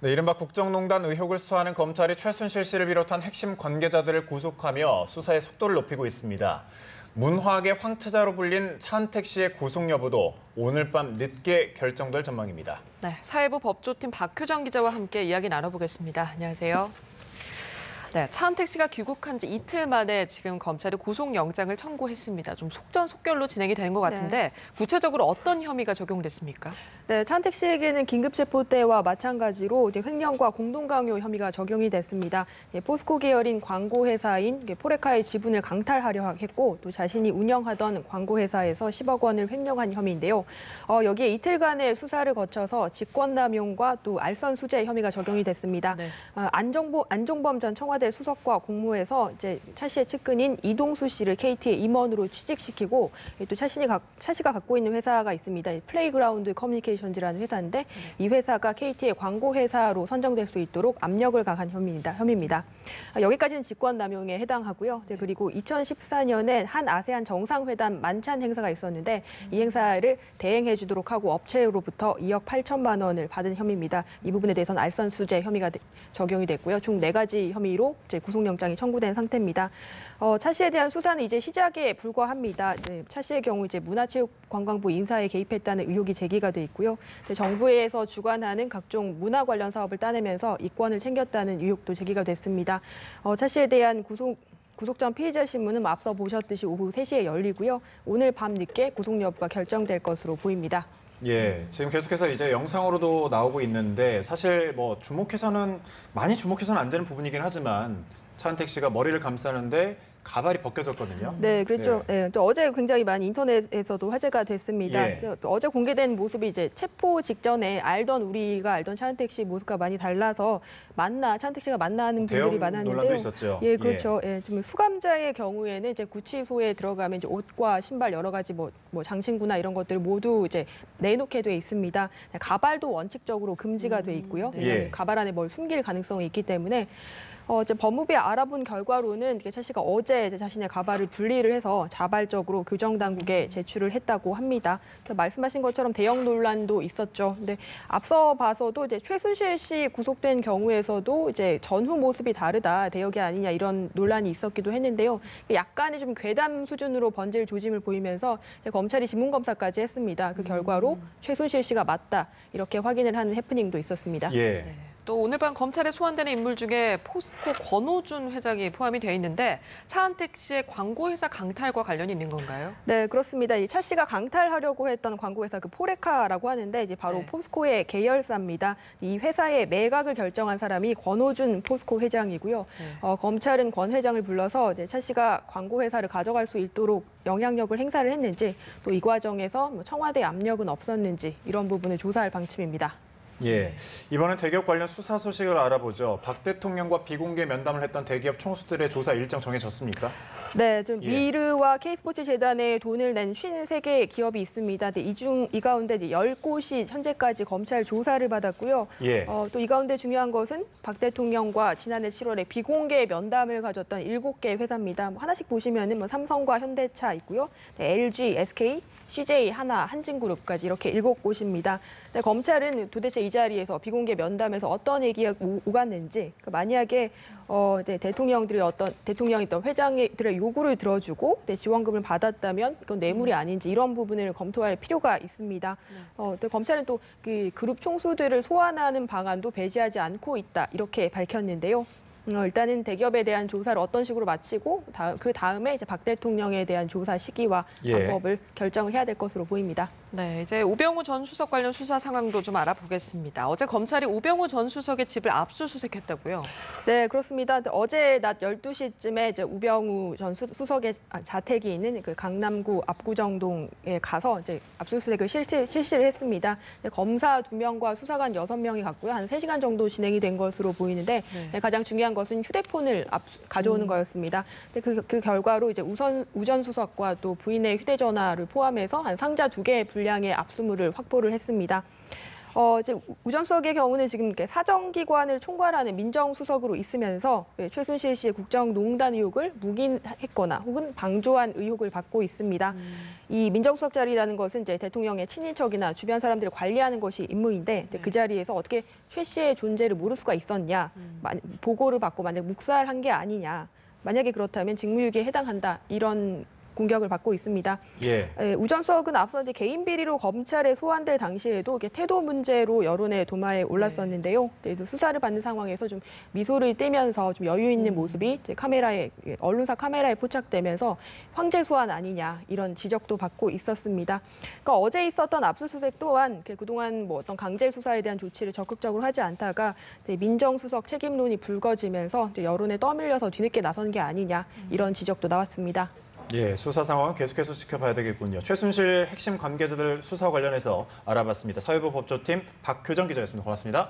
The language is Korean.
네, 이른바 국정농단 의혹을 수사하는 검찰이 최순실 씨를 비롯한 핵심 관계자들을 구속하며 수사의 속도를 높이고 있습니다. 문화계 황태자로 불린 차은택 씨의 구속 여부도 오늘 밤 늦게 결정될 전망입니다. 네, 사회부 법조팀 박효정 기자와 함께 이야기 나눠보겠습니다. 안녕하세요. 네, 차은택 씨가 귀국한 지 이틀 만에 지금 검찰이 구속영장을 청구했습니다. 좀 속전속결로 진행이 되는 것 같은데 구체적으로 어떤 혐의가 적용됐습니까? 네, 차은택 씨에게는 긴급체포 때와 마찬가지로 횡령과 공동강요 혐의가 적용이 됐습니다. 포스코 계열인 광고회사인 포레카의 지분을 강탈하려 했고 또 자신이 운영하던 광고회사에서 10억 원을 횡령한 혐의인데요. 여기에 이틀간의 수사를 거쳐서 직권남용과 또 알선수재 혐의가 적용이 됐습니다. 네. 안종범 전 청와대 수석과 공모해서 이제 차 씨의 측근인 이동수 씨를 KT의 임원으로 취직시키고 또 차 씨가 갖고 있는 회사가 있습니다. 플레이그라운드 커뮤니케이션즈라는 회사인데 이 회사가 KT의 광고 회사로 선정될 수 있도록 압력을 가한 혐의입니다. 여기까지는 직권남용에 해당하고요. 네, 그리고 2014년에 한 아세안 정상회담 만찬 행사가 있었는데 이 행사를 대행해 주도록 하고 업체로부터 2억 8천만 원을 받은 혐의입니다. 이 부분에 대해서는 알선수재 혐의가 적용이 됐고요. 총 4가지 혐의로 이제 구속영장이 청구된 상태입니다. 차 씨에 대한 수사는 이제 시작에 불과합니다. 차 씨의 경우 이제 문화체육관광부 인사에 개입했다는 의혹이 제기가 돼 있고요. 정부에서 주관하는 각종 문화 관련 사업을 따내면서 이권을 챙겼다는 의혹도 제기가 됐습니다. 차 씨에 대한 구속 전 피의자 신문은 앞서 보셨듯이 오후 3시에 열리고요. 오늘 밤 늦게 구속 여부가 결정될 것으로 보입니다. 예, 지금 계속해서 이제 영상으로도 나오고 있는데 사실 많이 주목해서는 안 되는 부분이긴 하지만 차은택 씨가 머리를 감싸는데 가발이 벗겨졌거든요. 네, 그렇죠. 네. 또 어제 굉장히 많이 인터넷에서도 화제가 됐습니다. 어제 공개된 모습이 이제 체포 직전에 우리가 알던 차은택 씨 모습과 많이 달라서 차은택 씨가 만나는 분들이 많았는데요. 논란도 있었죠. 예, 그렇죠. 예, 좀 수감자의 경우에는 이제 구치소에 들어가면 이제 옷과 신발 여러 가지 뭐 장신구나 이런 것들을 모두 이제 내놓게 돼 있습니다. 가발도 원칙적으로 금지가 돼 있고요. 가발 안에 뭘 숨길 가능성이 있기 때문에. 이제 법무부에 알아본 결과로는 차 씨가 어제 자신의 가발을 분리를 해서 자발적으로 교정당국에 제출을 했다고 합니다. 말씀하신 것처럼 대형 논란도 있었죠. 근데 앞서 봐서도 이제 최순실 씨 구속된 경우에서도 이제 전후 모습이 다르다, 대역이 아니냐 이런 논란이 있었기도 했는데요. 약간의 좀 괴담 수준으로 번질 조짐을 보이면서 검찰이 지문검사까지 했습니다. 그 결과로 최순실 씨가 맞다 이렇게 확인을 하는 해프닝도 있었습니다. 예. 네. 또 오늘 밤 검찰에 소환되는 인물 중에 포스코 권오준 회장이 포함이 돼 있는데 차은택 씨의 광고회사 강탈과 관련이 있는 건가요? 네, 그렇습니다. 이 차 씨가 강탈하려고 했던 광고회사 포레카라고 하는데 이제 바로 포스코의 계열사입니다. 이 회사의 매각을 결정한 사람이 권오준 포스코 회장이고요. 검찰은 권 회장을 불러서 차 씨가 광고회사를 가져갈 수 있도록 영향력을 행사를 했는지 또 이 과정에서 청와대 압력은 없었는지 이런 부분을 조사할 방침입니다. 예, 이번엔 대기업 관련 수사 소식을 알아보죠. 박 대통령과 비공개 면담을 했던 대기업 총수들의 조사 일정 정해졌습니까? 네, 미르와 K스포츠재단에 돈을 낸 53개 기업이 있습니다. 이 가운데 10곳이 현재까지 검찰 조사를 받았고요. 또 이 가운데 중요한 것은 박 대통령과 지난해 7월에 비공개 면담을 가졌던 7개 회사입니다. 하나씩 보시면은 삼성과 현대차 있고요. LG, SK, CJ, 하나, 한진그룹까지 이렇게 7곳입니다. 검찰은 도대체 이 자리에서 비공개 면담에서 어떤 얘기가 오갔는지, 만약에 대통령이 어떤 회장들의 요구를 들어주고 지원금을 받았다면 이건 뇌물이 아닌지 이런 부분을 검토할 필요가 있습니다. 검찰은 또 그 그룹 총수들을 소환하는 방안도 배제하지 않고 있다 이렇게 밝혔는데요. 일단은 대기업에 대한 조사를 어떤 식으로 마치고 그 다음에 이제 박 대통령에 대한 조사 시기와 방법을 결정을 해야 될 것으로 보입니다. 네, 이제 우병우 전 수석 관련 수사 상황도 좀 알아보겠습니다. 어제 검찰이 우병우 전 수석의 집을 압수수색했다고요? 네, 그렇습니다. 어제 낮 12시쯤에 이제 우병우 전 수석의 자택이 있는 그 강남구 압구정동에 가서 이제 압수수색을 실시를 했습니다. 검사 2명과 수사관 6명이 갔고요. 한 3시간 정도 진행이 된 것으로 보이는데 가장 중요한 것은 휴대폰을 가져오는 거였습니다. 근데 그 결과로 이제 우 전 수석과 또 부인의 휴대전화를 포함해서 한 상자 2개 분량의 압수물을 확보를 했습니다. 이제 우전수석의 경우는 지금 이렇게 사정기관을 총괄하는 민정수석으로 있으면서 최순실 씨의 국정농단 의혹을 묵인했거나 혹은 방조한 의혹을 받고 있습니다. 이 민정수석 자리라는 것은 이제 대통령의 친인척이나 주변 사람들을 관리하는 것이 임무인데 그 자리에서 어떻게 최 씨의 존재를 모를 수가 있었냐, 보고를 받고 만약 묵살한 게 아니냐, 만약에 그렇다면 직무유기에 해당한다 이런 공격을 받고 있습니다. 예. 우전수석은 앞서 이제 개인 비리로 검찰에 소환될 당시에도 이게 태도 문제로 여론의 도마에 올랐었는데요. 수사를 받는 상황에서 좀 미소를 띠면서 좀 여유 있는 모습이 이제 언론사 카메라에 포착되면서 황제 소환 아니냐 이런 지적도 받고 있었습니다. 그러니까 어제 있었던 압수수색 또한 그동안 뭐 어떤 강제 수사에 대한 조치를 적극적으로 하지 않다가 민정수석 책임론이 불거지면서 여론에 떠밀려서 뒤늦게 나선 게 아니냐 이런 지적도 나왔습니다. 예, 수사 상황은 계속해서 지켜봐야 되겠군요. 최순실 핵심 관계자들 수사 관련해서 알아봤습니다. 사회부 법조팀 박효정 기자였습니다. 고맙습니다.